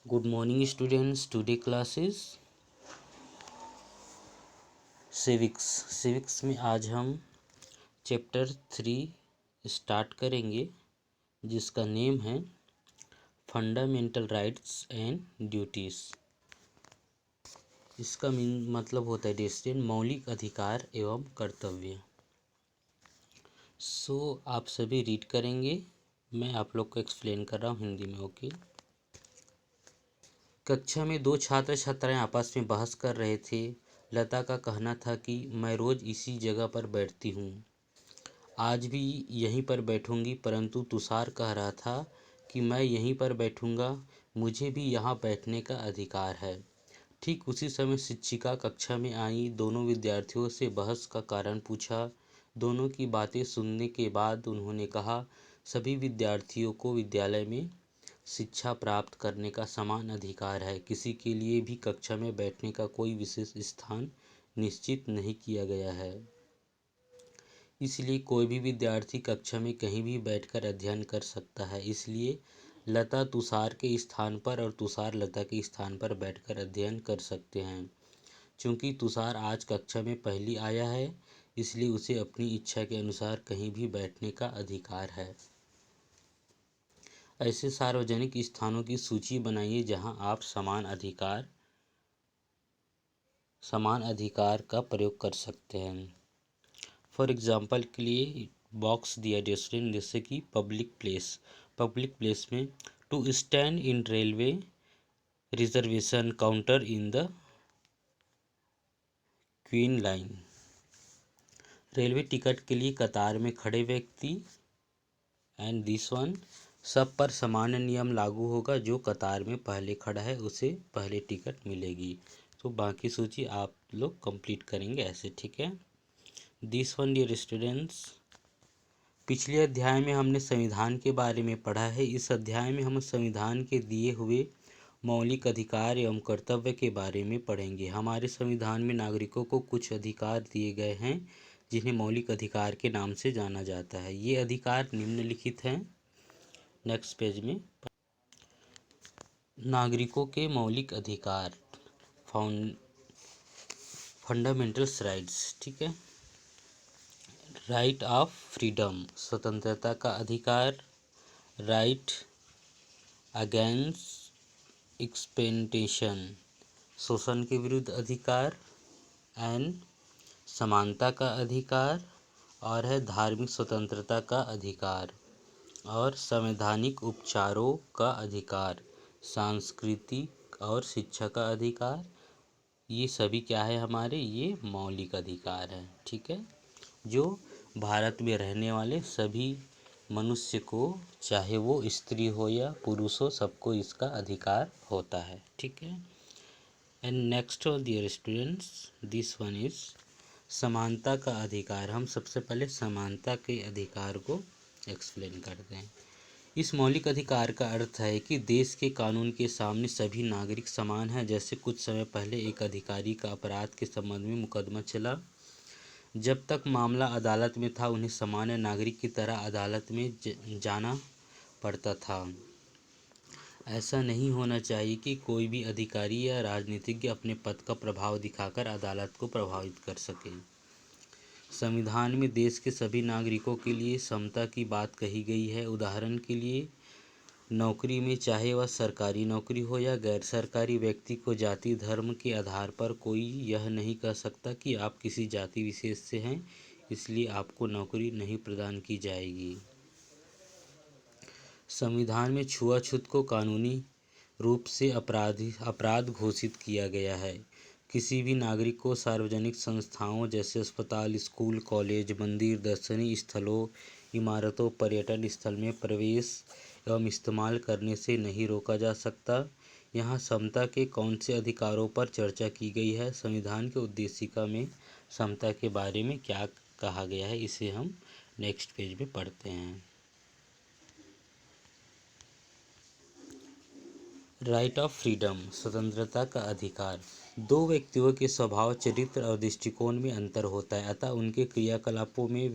Good morning students. Today class is civics में आज हम चैप्टर 3 स्टार्ट करेंगे जिसका नेम है फंडामेंटल राइट्स एंड ड्यूटीज़। इसका मतलब होता है डिस्टिन मौलिक अधिकार एवं कर्तव्य। आप सभी रीड करेंगे, मैं आप लोग को एक्सप्लेन कर रहा हूँ हिंदी में। ओके। कक्षा में दो छात्र छात्राएं आपस में बहस कर रहे थे। लता का कहना था कि मैं रोज़ इसी जगह पर बैठती हूँ, आज भी यहीं पर बैठूंगी, परंतु तुषार कह रहा था कि मैं यहीं पर बैठूंगा, मुझे भी यहाँ बैठने का अधिकार है। ठीक उसी समय शिक्षिका कक्षा में आई, दोनों विद्यार्थियों से बहस का कारण पूछा। दोनों की बातें सुनने के बाद उन्होंने कहा, सभी विद्यार्थियों को विद्यालय में शिक्षा प्राप्त करने का समान अधिकार है। किसी के लिए भी कक्षा में बैठने का कोई विशेष स्थान निश्चित नहीं किया गया है, इसलिए कोई भी विद्यार्थी कक्षा में कहीं भी बैठकर अध्ययन कर सकता है। इसलिए लता तुषार के स्थान पर और तुषार लता के स्थान पर बैठकर अध्ययन कर सकते हैं। चूँकि तुषार आज कक्षा में पहली आया है, इसलिए उसे अपनी इच्छा के अनुसार कहीं भी बैठने का अधिकार है। ऐसे सार्वजनिक स्थानों की सूची बनाइए जहां आप समान अधिकार का प्रयोग कर सकते हैं। फॉर एग्जांपल के लिए बॉक्स दिया डिस्ट्रिक्ट, जैसे कि पब्लिक प्लेस में to stand in railway reservation counter in the queue line. Railway ticket के लिए कतार में खड़े व्यक्ति। एंड दिस वन, सब पर समान नियम लागू होगा, जो कतार में पहले खड़ा है उसे पहले टिकट मिलेगी। तो बाकी सूची आप लोग कंप्लीट करेंगे ऐसे, ठीक है। दिस वन डियर स्टूडेंट्स, पिछले अध्याय में हमने संविधान के बारे में पढ़ा है। इस अध्याय में हम संविधान के दिए हुए मौलिक अधिकार एवं कर्तव्य के बारे में पढ़ेंगे। हमारे संविधान में नागरिकों को कुछ अधिकार दिए गए हैं जिन्हें मौलिक अधिकार के नाम से जाना जाता है। ये अधिकार निम्नलिखित हैं। नेक्स्ट पेज में नागरिकों के मौलिक अधिकार, फंडामेंटल्स राइट्स, ठीक है। राइट ऑफ फ्रीडम, स्वतंत्रता का अधिकार। राइट अगेंस्ट एक्सप्लॉइटेशन, शोषण के विरुद्ध अधिकार। एंड समानता का अधिकार, और है धार्मिक स्वतंत्रता का अधिकार, और संवैधानिक उपचारों का अधिकार, सांस्कृतिक और शिक्षा का अधिकार। ये सभी क्या है हमारे, ये मौलिक अधिकार है, ठीक है, जो भारत में रहने वाले सभी मनुष्य को, चाहे वो स्त्री हो या पुरुष हो, सबको इसका अधिकार होता है, ठीक है। And next dear students, this one is समानता का अधिकार। हम सबसे पहले समानता के अधिकार को एक्सप्लेन करते हैं। इस मौलिक अधिकार का अर्थ है कि देश के कानून के सामने सभी नागरिक समान हैं। जैसे कुछ समय पहले एक अधिकारी का अपराध के संबंध में मुकदमा चला। जब तक मामला अदालत में था, उन्हें सामान्य नागरिक की तरह अदालत में जाना पड़ता था। ऐसा नहीं होना चाहिए कि कोई भी अधिकारी या राजनीतिज्ञ अपने पद का प्रभाव दिखाकर अदालत को प्रभावित कर सके। संविधान में देश के सभी नागरिकों के लिए समता की बात कही गई है। उदाहरण के लिए नौकरी में, चाहे वह सरकारी नौकरी हो या गैर सरकारी, व्यक्ति को जाति धर्म के आधार पर कोई यह नहीं कह सकता कि आप किसी जाति विशेष से हैं, इसलिए आपको नौकरी नहीं प्रदान की जाएगी। संविधान में छुआछूत को कानूनी रूप से अपराध घोषित किया गया है। किसी भी नागरिक को सार्वजनिक संस्थाओं जैसे अस्पताल, स्कूल, कॉलेज, मंदिर, दर्शनीय स्थलों, इमारतों, पर्यटन स्थल में प्रवेश एवं इस्तेमाल करने से नहीं रोका जा सकता। यहाँ समता के कौन से अधिकारों पर चर्चा की गई है? संविधान के उद्देशिका में समता के बारे में क्या कहा गया है, इसे हम नेक्स्ट पेज में पढ़ते हैं। राइट ऑफ फ्रीडम, स्वतंत्रता का अधिकार। दो व्यक्तियों के स्वभाव, चरित्र और दृष्टिकोण में अंतर होता है, अतः उनके क्रियाकलापों में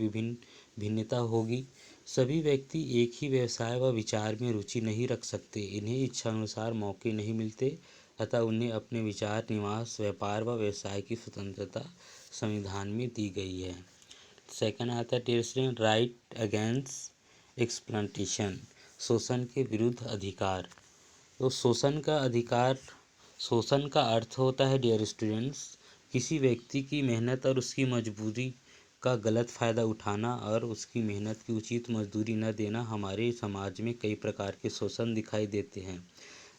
भिन्नता होगी। सभी व्यक्ति एक ही व्यवसाय व विचार में रुचि नहीं रख सकते। इन्हें इच्छानुसार मौके नहीं मिलते तथा उन्हें अपने विचार, निवास, व्यापार व व्यवसाय की स्वतंत्रता संविधान में दी गई है। सेकंड आता है dear student, right against exploitation, शोषण के विरुद्ध अधिकार। तो शोषण का अर्थ होता है डियर स्टूडेंट्स, किसी व्यक्ति की मेहनत और उसकी मजबूरी का गलत फ़ायदा उठाना और उसकी मेहनत की उचित मजदूरी न देना। हमारे समाज में कई प्रकार के शोषण दिखाई देते हैं,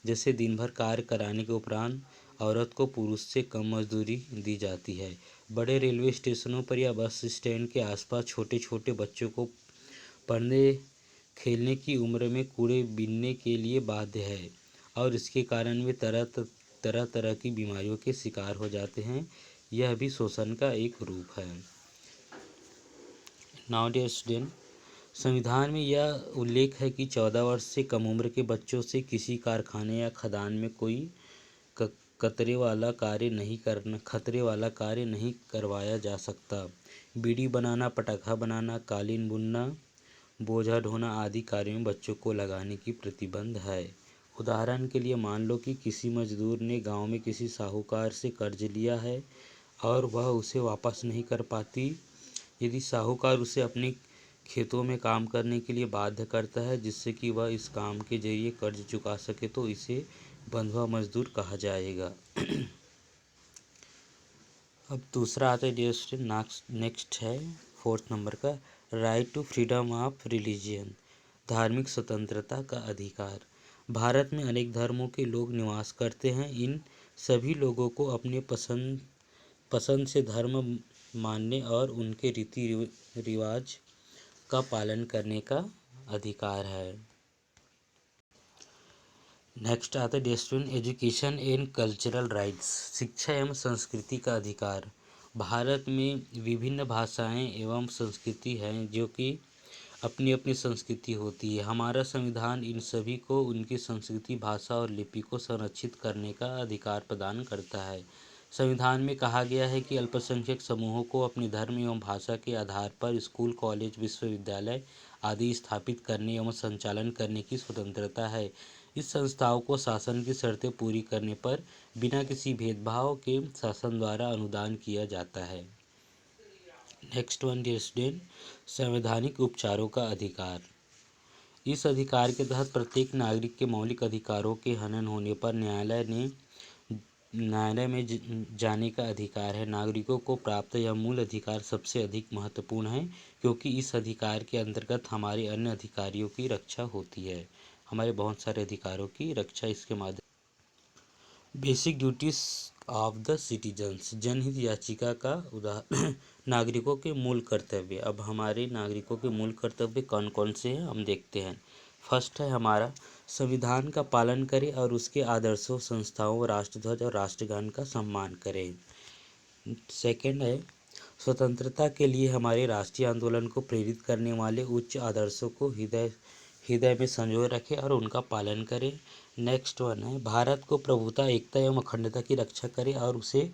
जैसे दिन भर कार्य कराने के उपरांत औरत को पुरुष से कम मजदूरी दी जाती है। बड़े रेलवे स्टेशनों पर या बस स्टैंड के आसपास छोटे छोटे बच्चों को पढ़ने खेलने की उम्र में कूड़े बीनने के लिए बाध्य है और इसके कारण वे तरह तरह की बीमारियों के शिकार हो जाते हैं। यह भी शोषण का एक रूप है। नाउ डियर स्टूडेंट, संविधान में यह उल्लेख है कि 14 वर्ष से कम उम्र के बच्चों से किसी कारखाने या खदान में कोई खतरे वाला कार्य नहीं करवाया जा सकता। बीड़ी बनाना, पटाखा बनाना, कालीन बुनना, बोझा ढोना आदि कार्यों में बच्चों को लगाने की प्रतिबंध है। उदाहरण के लिए मान लो कि किसी मजदूर ने गांव में किसी साहूकार से कर्ज लिया है और वह उसे वापस नहीं कर पाती। यदि साहूकार उसे अपने खेतों में काम करने के लिए बाध्य करता है जिससे कि वह इस काम के जरिए कर्ज चुका सके, तो इसे बंधुआ मजदूर कहा जाएगा। अब दूसरा आता है डियर स्टूडेंट, नेक्स्ट है 4th नंबर का, right to freedom of religion, धार्मिक स्वतंत्रता का अधिकार। भारत में अनेक धर्मों के लोग निवास करते हैं। इन सभी लोगों को अपने पसंद से धर्म मानने और उनके रीति रिवाज का पालन करने का अधिकार है। नेक्स्ट आता है dear student, education and cultural rights, शिक्षा एवं संस्कृति का अधिकार। भारत में विभिन्न भाषाएं एवं संस्कृति हैं जो कि अपनी अपनी संस्कृति होती है। हमारा संविधान इन सभी को उनकी संस्कृति, भाषा और लिपि को संरक्षित करने का अधिकार प्रदान करता है। संविधान में कहा गया है कि अल्पसंख्यक समूहों को अपने धर्म एवं भाषा के आधार पर स्कूल, कॉलेज, विश्वविद्यालय आदि स्थापित करने एवं संचालन करने की स्वतंत्रता है। इस संस्थाओं को शासन की शर्तें पूरी करने पर बिना किसी भेदभाव के शासन द्वारा अनुदान किया जाता है। नेक्स्ट वन डियर स्टूडेंट, संवैधानिक उपचारों का अधिकार। इस अधिकार के तहत प्रत्येक नागरिक के मौलिक अधिकारों के हनन होने पर न्यायालय में जाने का अधिकार है। नागरिकों को प्राप्त यह मूल अधिकार सबसे अधिक महत्वपूर्ण है क्योंकि इस अधिकार के अंतर्गत हमारे अन्य अधिकारियों की रक्षा होती है। हमारे बहुत सारे अधिकारों की रक्षा इसके माध्यम। Basic duties of the citizens, जनहित याचिका का उदाहरण। नागरिकों के मूल कर्तव्य। अब हमारे नागरिकों के मूल कर्तव्य कौन कौन से हैं हम देखते हैं। फर्स्ट है हमारा, संविधान का पालन करें और उसके आदर्शों, संस्थाओं, राष्ट्रध्वज और राष्ट्रगान का सम्मान करें। सेकंड है, स्वतंत्रता के लिए हमारे राष्ट्रीय आंदोलन को प्रेरित करने वाले उच्च आदर्शों को हृदय में संजोए रखें और उनका पालन करें। नेक्स्ट वन है, भारत को प्रभुता, एकता एवं अखंडता की रक्षा करें और उसे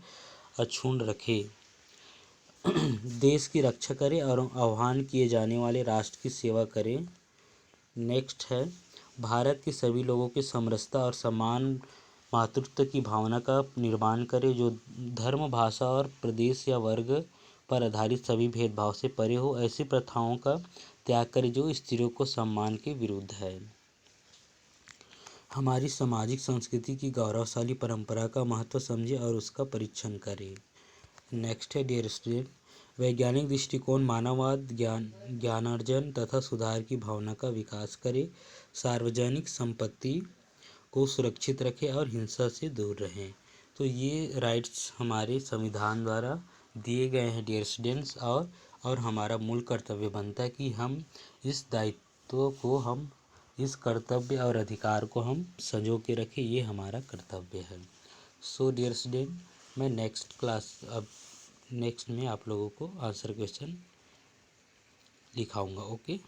अक्षुण्ण रखें। देश की रक्षा करें और आह्वान किए जाने वाले राष्ट्र की सेवा करें। नेक्स्ट है, भारत के सभी लोगों की समरसता और समान मातृत्व की भावना का निर्माण करें जो धर्म, भाषा और प्रदेश या वर्ग पर आधारित सभी भेदभाव से परे हो। ऐसी प्रथाओं का त्याग करें जो स्त्रियों को सम्मान के विरुद्ध है। हमारी सामाजिक संस्कृति की गौरवशाली परंपरा का महत्व समझें और उसका परीक्षण करें। नेक्स्ट है डियर स्टूडेंट, वैज्ञानिक दृष्टिकोण, मानववाद, ज्ञानार्जन तथा सुधार की भावना का विकास करें। सार्वजनिक संपत्ति को सुरक्षित रखें और हिंसा से दूर रहें। तो ये राइट्स हमारे संविधान द्वारा दिए गए हैं डियर स्टूडेंट्स, और हमारा मूल कर्तव्य बनता है कि हम इस दायित्व को, हम इस कर्तव्य और अधिकार को हम संजो के रखें। ये हमारा कर्तव्य है। सो डियर स्टूडेंट, मैं नेक्स्ट में आप लोगों को आंसर क्वेश्चन लिखाऊंगा। ओके।